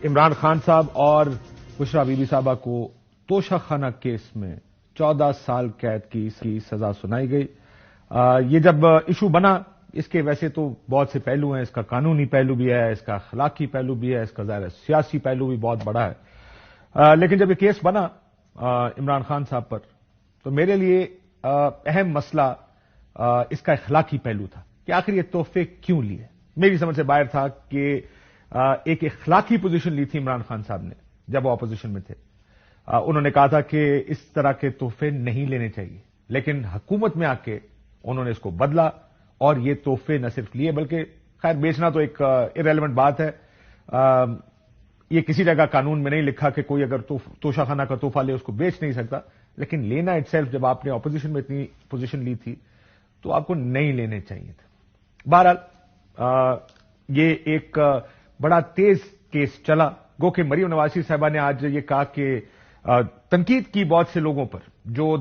عمران خان صاحب اور بشرا be be صاحبہ کو توشہ خانہ کیس میں 14 سال قید کی سزا سنائی گئی۔ یہ جب ایشو بنا، اس کے ویسے تو بہت سے پہلو ہیں، اس کا قانونی پہلو بھی ہے، اس کا اخلاقی پہلو بھی ہے، اس کا ظاہر سیاسی پہلو بھی بہت بڑا ہے۔ لیکن جب یہ کیس بنا عمران خان صاحب پر، تو میرے لیے اہم مسئلہ اس کا اخلاقی پہلو تھا کہ آخر یہ تحفے کیوں لیے۔ میری سمجھ سے باہر تھا کہ ایک اخلاقی پوزیشن لی تھی عمران خان صاحب نے جب وہ اپوزیشن میں تھے۔ انہوں نے کہا تھا کہ اس طرح کے تحفے نہیں لینے چاہیے، لیکن حکومت میں آ کے انہوں نے اس کو بدلا اور یہ تحفے نہ صرف لیے بلکہ خیر بیچنا تو ایک ارریلیونٹ بات ہے۔ یہ کسی جگہ قانون میں نہیں لکھا کہ کوئی اگر توشہ خانہ کا تحفہ لے اس کو بیچ نہیں سکتا، لیکن لینا اٹ سیلف، جب آپ نے اپوزیشن میں اتنی پوزیشن لی تھی تو آپ کو نہیں لینے چاہیے تھے۔ بہرحال یہ ایک بڑا تیز کیس چلا، گو کہ مریم نواز شریف صاحبہ نے آج یہ کہا کہ تنقید کی بہت سے لوگوں پر، جو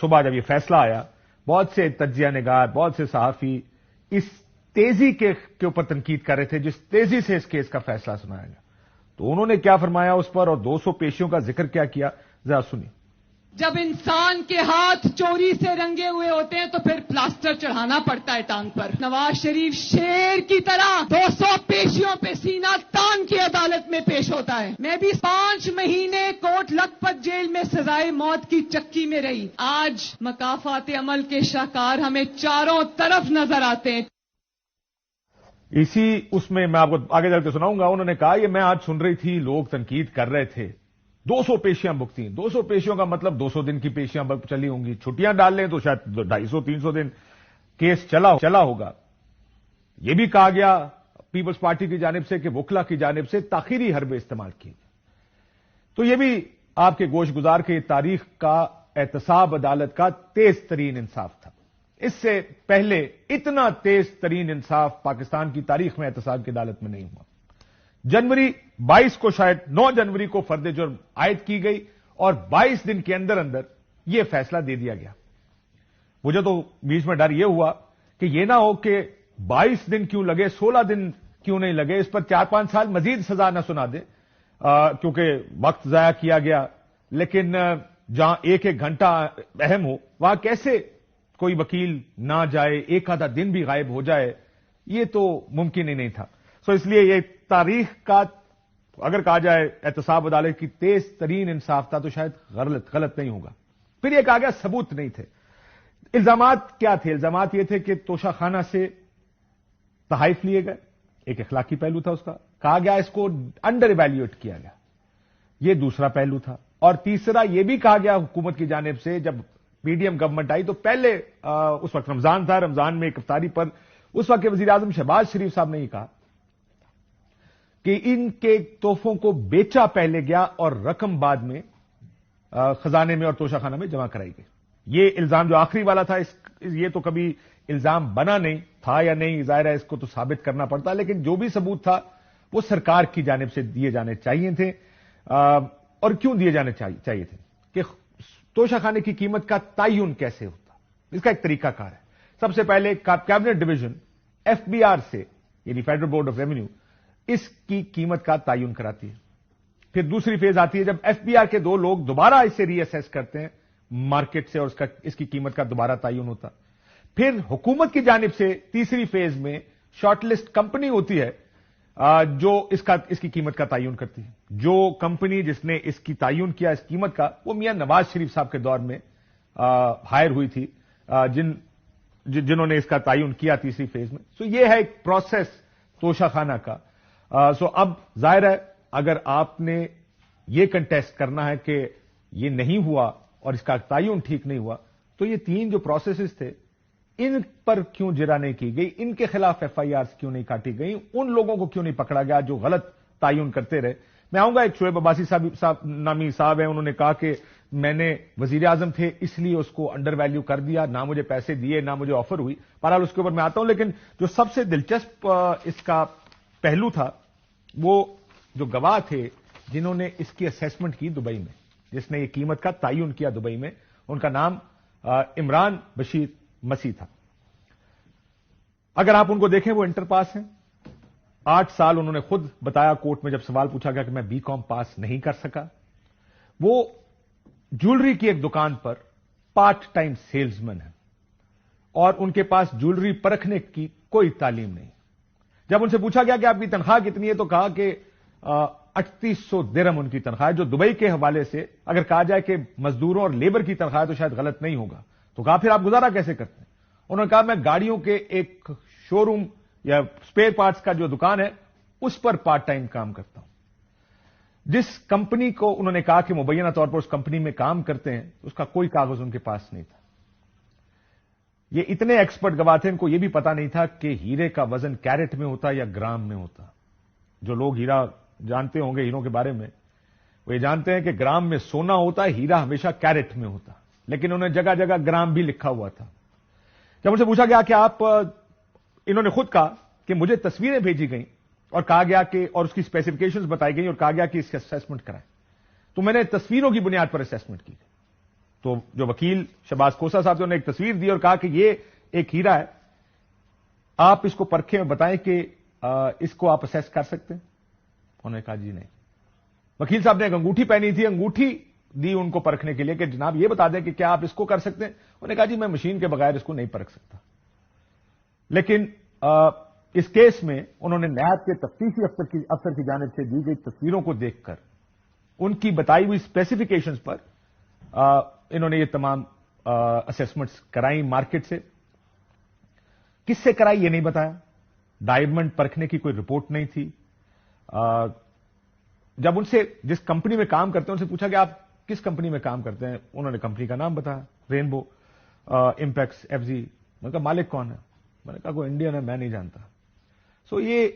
صبح جب یہ فیصلہ آیا بہت سے تجزیہ نگار، بہت سے صحافی اس تیزی کے اوپر تنقید کر رہے تھے جس تیزی سے اس کیس کا فیصلہ سنایا گیا۔ تو انہوں نے کیا فرمایا اس پر اور 200 پیشیوں کا ذکر کیا کیا، ذرا سنیے۔ جب انسان کے ہاتھ چوری سے رنگے ہوئے ہوتے ہیں تو پھر پلاسٹر چڑھانا پڑتا ہے ٹانگ پر۔ نواز شریف شیر کی طرح 200 پیشیوں پہ سینہ تان کی عدالت میں پیش ہوتا ہے۔ میں بھی 5 مہینے کوٹ لکھپت جیل میں سزائے موت کی چکی میں رہی۔ آج مکافات عمل کے شاہکار ہمیں چاروں طرف نظر آتے ہیں۔ اسی اس میں میں آپ کو آگے چل کے سناؤں گا۔ انہوں نے کہا یہ میں آج سن رہی تھی، لوگ تنقید کر رہے تھے 200 پیشیاں بکتی ہیں۔ 200 پیشیوں کا مطلب 200 دن کی پیشیاں چلی ہوں گی، چھٹیاں ڈال لیں تو شاید 250-300 دن کیس چلا ہوگا۔ یہ بھی کہا گیا پیپلز پارٹی کی جانب سے کہ وکلا کی جانب سے تاخیری حربے استعمال کی۔ تو یہ بھی آپ کے گوش گزار کے تاریخ کا احتساب عدالت کا تیز ترین انصاف تھا۔ اس سے پہلے اتنا تیز ترین انصاف پاکستان کی تاریخ میں احتساب کی عدالت میں نہیں ہوا۔ جنوری 22 کو، شاید 9 جنوری کو فرد جرم عائد کی گئی اور 22 دن کے اندر یہ فیصلہ دے دیا گیا۔ مجھے تو بیچ میں ڈر یہ ہوا کہ یہ نہ ہو کہ 22 دن کیوں لگے، 16 دن کیوں نہیں لگے، اس پر 4-5 سال مزید سزا نہ سنا دیں، کیونکہ وقت ضائع کیا گیا۔ لیکن جہاں ایک گھنٹہ اہم ہو، وہاں کیسے کوئی وکیل نہ جائے، ایک آدھا دن بھی غائب ہو جائے، یہ تو ممکن ہی نہیں تھا۔ سو اس لیے یہ تاریخ کا اگر کہا جائے احتساب عدالت کی تیز ترین انصاف تھا تو شاید غلط نہیں ہوگا۔ پھر یہ کہا گیا ثبوت نہیں تھے۔ الزامات کیا تھے؟ الزامات یہ تھے کہ توشہ خانہ سے تحائف لیے گئے، ایک اخلاقی پہلو تھا اس کا، کہا گیا اس کو انڈر ایویلیویٹ کیا گیا، یہ دوسرا پہلو تھا۔ اور تیسرا یہ بھی کہا گیا حکومت کی جانب سے، جب پی ڈی ایم گورنمنٹ آئی تو پہلے اس وقت رمضان تھا، رمضان میں ایک افطاری پر اس وقت کے وزیر اعظم شہباز شریف صاحب نے یہ کہا کہ ان کے تحفوں کو بیچا پہلے گیا اور رقم بعد میں خزانے میں اور توشہ خانہ میں جمع کرائی گئی۔ یہ الزام جو آخری والا تھا، یہ تو کبھی الزام بنا نہیں تھا یا نہیں، ظاہر ہے اس کو تو ثابت کرنا پڑتا، لیکن جو بھی ثبوت تھا وہ سرکار کی جانب سے دیے جانے چاہیے تھے۔ اور کیوں دیے جانے چاہیے تھے کہ توشہ خانے کی قیمت کا تعین کیسے ہوتا، اس کا ایک طریقہ کار ہے۔ سب سے پہلے cabinet division F B R سے، یعنی فیڈرل بورڈ آف ریونیو، اس کی قیمت کا تعین کراتی ہے۔ پھر دوسری فیز آتی ہے جب ایف بی آر کے 2 لوگ دوبارہ اسے ری اسیس کرتے ہیں مارکیٹ سے اور اس کی قیمت کا دوبارہ تعین ہوتا۔ پھر حکومت کی جانب سے تیسری فیز میں شارٹ لسٹ کمپنی ہوتی ہے جو اس کی قیمت کا تعین کرتی ہے۔ جو کمپنی جس نے اس کی تعین کیا اس قیمت کا، وہ میاں نواز شریف صاحب کے دور میں ہائر ہوئی تھی، جنہوں نے اس کا تعین کیا تیسری فیز میں۔ سو یہ ہے ایک پروسیس توشہ خانہ کا۔ سو اب ظاہر ہے اگر آپ نے یہ کنٹیسٹ کرنا ہے کہ یہ نہیں ہوا اور اس کا تعین ٹھیک نہیں ہوا، تو یہ 3 جو پروسیسز تھے ان پر کیوں جرا نہیں کی گئی، ان کے خلاف ایف آئی آرز کیوں نہیں کاٹی گئی، ان لوگوں کو کیوں نہیں پکڑا گیا جو غلط تعین کرتے رہے۔ میں آؤں گا، ایک شعیب عباسی نامی صاحب ہیں، انہوں نے کہا کہ میں نے وزیر اعظم تھے اس لیے اس کو انڈر ویلیو کر دیا، نہ مجھے پیسے دیے نہ مجھے آفر ہوئی۔ بہرحال اس کے اوپر میں آتا ہوں، لیکن جو سب سے دلچسپ اس کا پہلو تھا وہ جو گواہ تھے جنہوں نے اس کی اسیسمنٹ کی دبئی میں، جس نے یہ قیمت کا تعین کیا دبئی میں، ان کا نام عمران بشیر مسیح تھا۔ اگر آپ ان کو دیکھیں وہ انٹر پاس ہیں، 8 سال انہوں نے خود بتایا کورٹ میں جب سوال پوچھا گیا کہ میں BCom پاس نہیں کر سکا. وہ جیولری کی ایک دکان پر پارٹ ٹائم سیلز مین ہے اور ان کے پاس جیولری پرکھنے کی کوئی تعلیم نہیں. جب ان سے پوچھا گیا کہ آپ کی تنخواہ کتنی ہے تو کہا کہ 3800 درہم ان کی تنخواہ ہے, جو دبئی کے حوالے سے اگر کہا جائے کہ مزدوروں اور لیبر کی تنخواہ تو شاید غلط نہیں ہوگا. تو کہا پھر آپ گزارا کیسے کرتے ہیں؟ انہوں نے کہا میں گاڑیوں کے ایک شو روم یا اسپیئر پارٹس کا جو دکان ہے اس پر پارٹ ٹائم کام کرتا ہوں. جس کمپنی کو انہوں نے کہا کہ مبینہ طور پر اس کمپنی میں کام کرتے ہیں اس کا کوئی کاغذ ان کے پاس نہیں تھا. یہ اتنے ایکسپرٹ گواہ تھے, ان کو یہ بھی پتا نہیں تھا کہ ہیرے کا وزن کیرٹ میں ہوتا یا گرام میں ہوتا. جو لوگ ہیرا جانتے ہوں گے ہیروں کے بارے میں وہ یہ جانتے ہیں کہ گرام میں سونا ہوتا ہے, ہیرا ہمیشہ کیرٹ میں ہوتا. لیکن انہوں نے جگہ جگہ گرام بھی لکھا ہوا تھا. جب ان سے پوچھا گیا کہ آپ, انہوں نے خود کہا کہ مجھے تصویریں بھیجی گئیں اور کہا گیا کہ اور اس کی اسپیسیفکیشنز بتائی گئی اور کہا گیا کہ اس کا اسیسمنٹ کرائیں. تو میں نے تصویروں کی بنیاد پر اسیسمنٹ کی. تو جو وکیل شہباز کھوسہ صاحب نے ایک تصویر دی اور کہا کہ یہ ایک ہیرا ہے, آپ اس کو پرکھے میں بتائیں کہ اس کو آپ اسیس کر سکتے ہیں. انہوں نے کہا جی نہیں. وکیل صاحب نے ایک انگوٹھی پہنی تھی, انگوٹھی دی ان کو پرکھنے کے لیے کہ جناب یہ بتا دیں کہ کیا آپ اس کو کر سکتے ہیں. انہوں نے کہا جی میں مشین کے بغیر اس کو نہیں پرکھ سکتا. لیکن اس کیس میں انہوں نے نیب کے تفتیشی افسر کی جانب سے دی گئی تصویروں کو دیکھ کر ان کی بتائی ہوئی اسپیسیفکیشنز پر انہوں نے یہ تمام اسیسمنٹس کرائی مارکیٹ سے. کس سے کرائی یہ نہیں بتایا. ڈائمنڈ پرکھنے کی کوئی رپورٹ نہیں تھی. جب ان سے جس کمپنی میں کام کرتے ہیں ان سے پوچھا کہ آپ کس کمپنی میں کام کرتے ہیں, انہوں نے کمپنی کا نام بتایا, رینبو امپیکس FG. میں نے کہا مالک کون ہے؟ میں نے کہا کوئی انڈین ہے, میں نہیں جانتا. سو یہ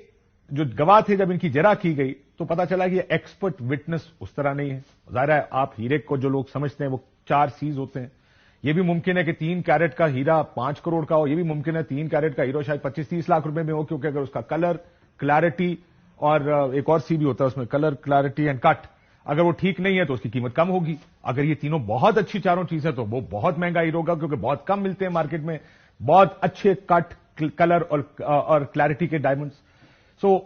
جو گواہ تھے جب ان کی جرح کی گئی تو پتا چلا کہ یہ ایکسپرٹ وٹنس اس طرح نہیں ہے. ظاہر ہے آپ ہیرے کو جو لوگ سمجھتے ہیں وہ 4 C's ہوتے ہیں. یہ بھی ممکن ہے کہ 3 کیرٹ کا ہیرا 5 کروڑ کا ہو, یہ بھی ممکن ہے 3 کیرٹ کا ہیرو شاید 25-30 لاکھ روپے میں ہو, کیونکہ اگر اس کا کلر, کلیرٹی اور ایک اور سی بھی ہوتا ہے اس میں, کلر, کلیرٹی اینڈ کٹ, اگر وہ ٹھیک نہیں ہے تو اس کی قیمت کم ہوگی. اگر یہ تینوں بہت اچھی چاروں چیزیں تو وہ بہت مہنگا ہیرو ہوگا, کیونکہ بہت کم ملتے ہیں مارکیٹ میں بہت اچھے کٹ, کلر اور کلیرٹی کے ڈائمنڈز. سو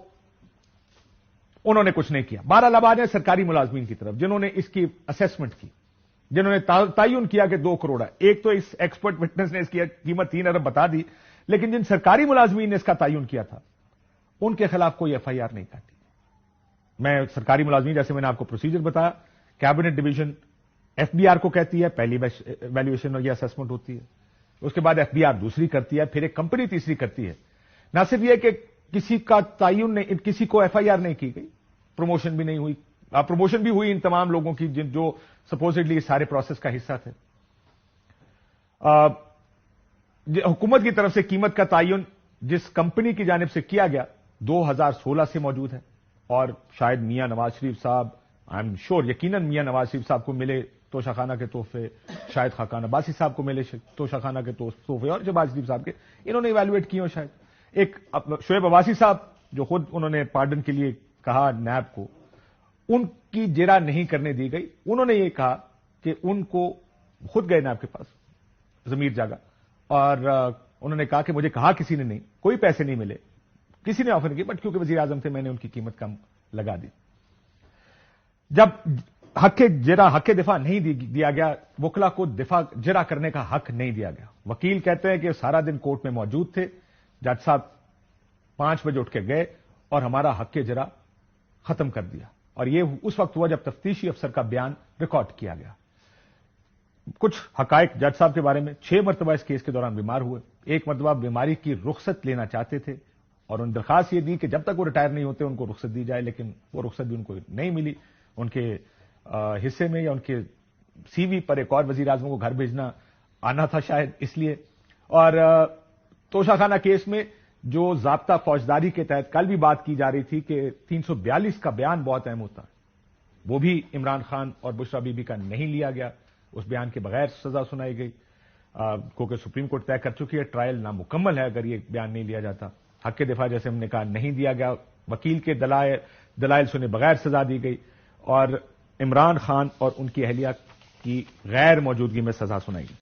انہوں نے کچھ نہیں کیا. بہرحال اب آ جائیں سرکاری ملازمین کی طرف جنہوں نے اس کی اسیسمنٹ کی, جنہوں نے تعین کیا کہ 2 کروڑ ہے. ایک تو اس ایکسپرٹ وٹنس نے اس کی قیمت 3 ارب بتا دی, لیکن جن سرکاری ملازمین نے اس کا تعین کیا تھا ان کے خلاف کوئی FIR نہیں کاٹی. میں سرکاری ملازمین, جیسے میں نے آپ کو پروسیجر بتایا, کیبنٹ ڈویژن FBR کو کہتی ہے, پہلی ویلیویشن اور یہ اسیسمنٹ ہوتی ہے, اس کے بعد FBR دوسری کرتی ہے, پھر ایک کمپنی تیسری کرتی ہے. نہ صرف یہ کہ کسی کا تعین نہیں, کسی کو FIR نہیں کی گئی, پروموشن بھی نہیں ہوئی. پروموشن بھی ہوئی ان تمام لوگوں کی جو سپوزڈلی اس سارے پروسیس کا حصہ تھے. حکومت کی طرف سے قیمت کا تعین جس کمپنی کی جانب سے کیا گیا 2016 سے موجود ہے, اور شاید میاں نواز شریف صاحب, آئی ایم شور یقیناً میاں نواز شریف صاحب کو ملے توشہ خانہ کے تحفے, شاید خاقان عباسی صاحب کو ملے توشہ خانہ کے تحفے, اور شہباز شریف صاحب کے انہوں نے ایویلویٹ کیے. شاید ایک شعیب عباسی صاحب جو خود انہوں نے پارڈن کے لیے کہا نیب کو, ان کی جرح نہیں کرنے دی گئی. انہوں نے یہ کہا کہ ان کو خود گئے نیب کے پاس, ضمیر جاگا, اور انہوں نے کہا کہ مجھے کہا کسی نے نہیں, کوئی پیسے نہیں ملے, کسی نے آفر نہیں کی, بٹ کیونکہ وزیر اعظم تھے میں نے ان کی قیمت کم لگا دی. جب حق دفاع نہیں دیا گیا, وکلا کو جرح کرنے کا حق نہیں دیا گیا. وکیل کہتے ہیں کہ سارا دن کورٹ میں موجود تھے, جج صاحب 5 بجے اٹھ کے گئے اور ہمارا حق جرح ختم کر دیا. اور یہ اس وقت ہوا جب تفتیشی افسر کا بیان ریکارڈ کیا گیا. کچھ حقائق جج صاحب کے بارے میں, 6 مرتبہ اس کیس کے دوران بیمار ہوئے, 1 مرتبہ بیماری کی رخصت لینا چاہتے تھے, اور ان درخواست یہ دی کہ جب تک وہ ریٹائر نہیں ہوتے ان کو رخصت دی جائے, لیکن وہ رخصت بھی ان کو نہیں ملی. ان کے حصے میں یا ان کے CV پر ایک اور وزیر اعظم کو گھر بھیجنا آنا تھا شاید اس لیے. اور توشہ خانہ کیس میں جو ضابطہ فوجداری کے تحت کل بھی بات کی جا رہی تھی کہ 342 کا بیان بہت اہم ہوتا ہے, وہ بھی عمران خان اور بشرا بی بی کا نہیں لیا گیا. اس بیان کے بغیر سزا سنائی گئی, کیونکہ سپریم کورٹ طے کر چکی ہے ٹرائل نامکمل ہے اگر یہ بیان نہیں لیا جاتا. حق دفاع جیسے ہم نے کہا نہیں دیا گیا, وکیل کے دلائل سنے بغیر سزا دی گئی, اور عمران خان اور ان کی اہلیہ کی غیر موجودگی میں سزا سنائی گئی.